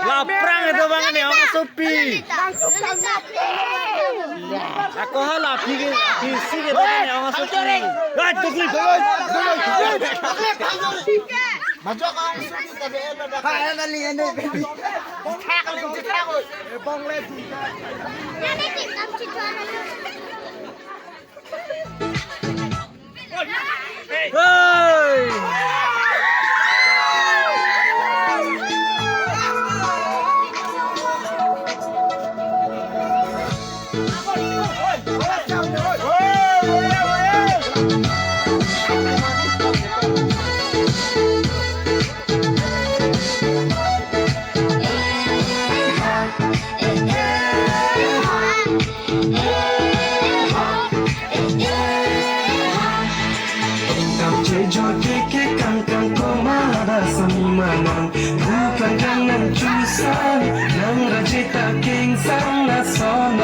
Laprang itu bang ini orang sopi. Aku halap bisi kita ini orang sopi. Wah tukli. Maju kau sopi tapi ada. Kaya nali ini baby. Cakap. Bang le. Nanti kita cincang. Hey. Bukan jangan susah, nang rajita king sang nasional.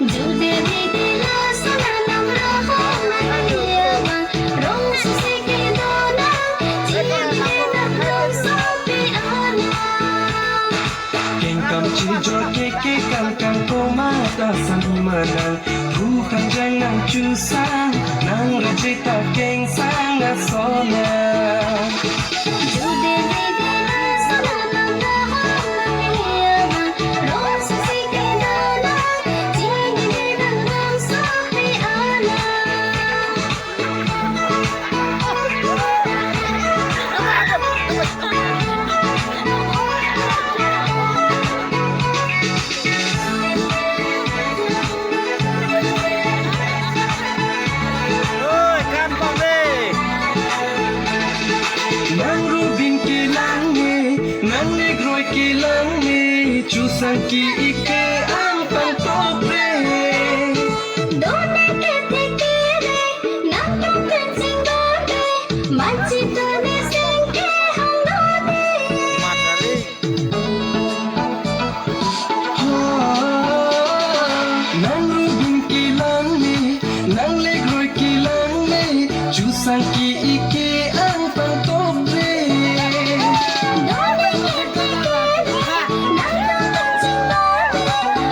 Jude dila sana nam roho maniya rong susike dona jile nam rong sopi ana. King kam cijo keke kang komata sanimana. Bukan jangan susah, nang rajita king sang nasional. Jude dila sana nam roho maniya rong susike dona jile nam rong sopi ana. Oi kampung deh. Nang rubin kilang ni, nang negroy kilang ni, chusang ki ike ang pangtobre. Dona ke tekere nam nam pensing done manchito ne sengke hangone. Matali. Nang rubin kilang ni, nang negroy kilang ni, chusang ki ike ang pangtobre. Dona ke tekere nam nam pensing done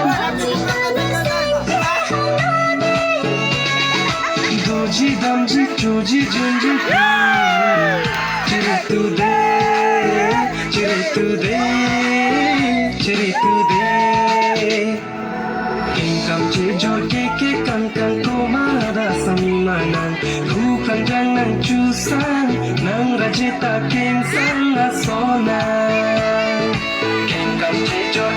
manchito ne sengke hangone. Doji damji choji junji, chiri today. Ingkam cejo keke kang komada samimanan. Bukan jangan cusang, nang rajita king sang nasional. Ingkam cejo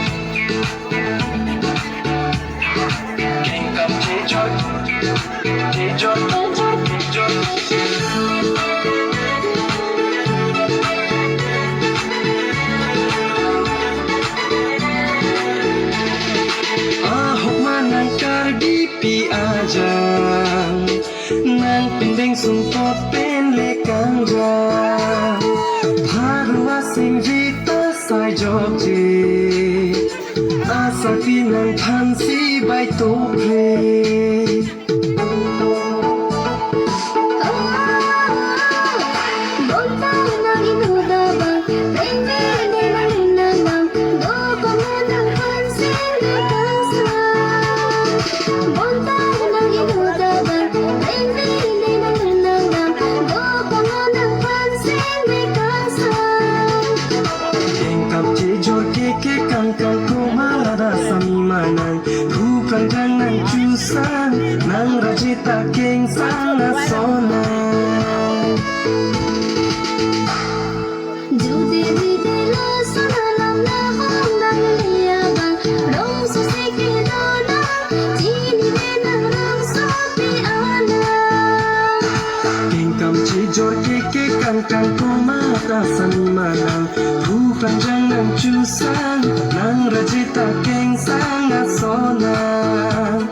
ahok manang kardi pi ajang, nang pendeng sumpot pen lekang jang. Harua sing vita sai jokji, asa pinang pansi bai topre. Bontang nang inudabang pende ne nang inanang doko manang pansing dekasa. Bontang nang inudabang pende ne nang inanang doko manang pansing dekasa. Engkap cejo keke kang komada samimanan. Bukan jangan cusang, nang rajita king sang nasional. Jude dila sana nam roho maniya rong susike dona jile nam rong sopi ana. Engkap cejo keke kang komada samimanan. Bukan jangan cusang, nang rajita king sang nasional.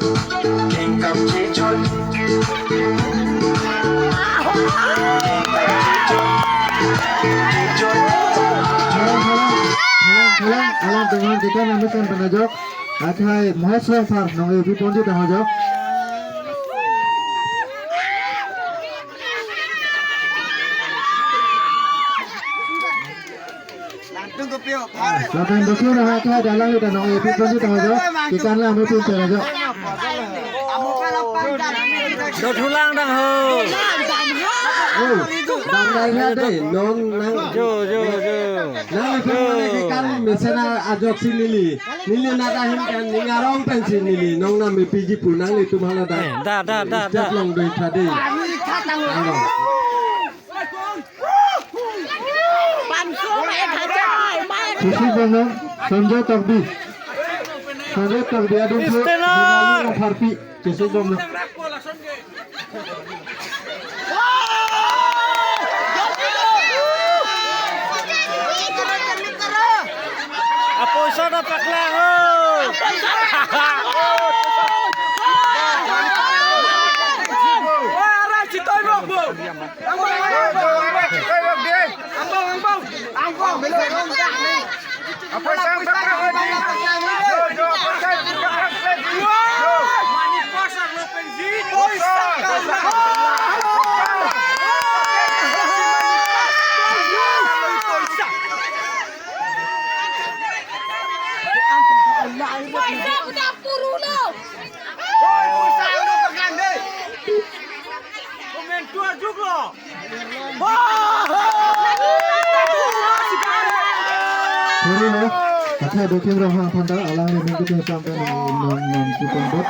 Engkap cejo Alam dengan kita lanjutkan penajok. Akhai Mahasiswa Sar nong ibu ponji tahajok. Tunggu pio. Lapan dosu na ha ka dalang ita nong epi pun ta jo. Ikan la me pun ta jo. Amo kala pandang. Đồ thulang đang hơ. Oh, bang dai ha dei non nang. Jo jo jo. Nang me pun mane ikan mesena ajok sinili. Nili na ka him kan ningarong pen sinili. Nong na me piji punang li tum hala dai. Da da da da. Jak long doi thadi. Ano. Susi bono Sanjay Takbi. Sanjay Takbi adun ko. Dinali farpi. Susi bono. Apa usah dapat lang ho. Udah puru lo. Puri lo. Acha dokim rohang phanda alang ni minggu sampai nong nong kupon bot.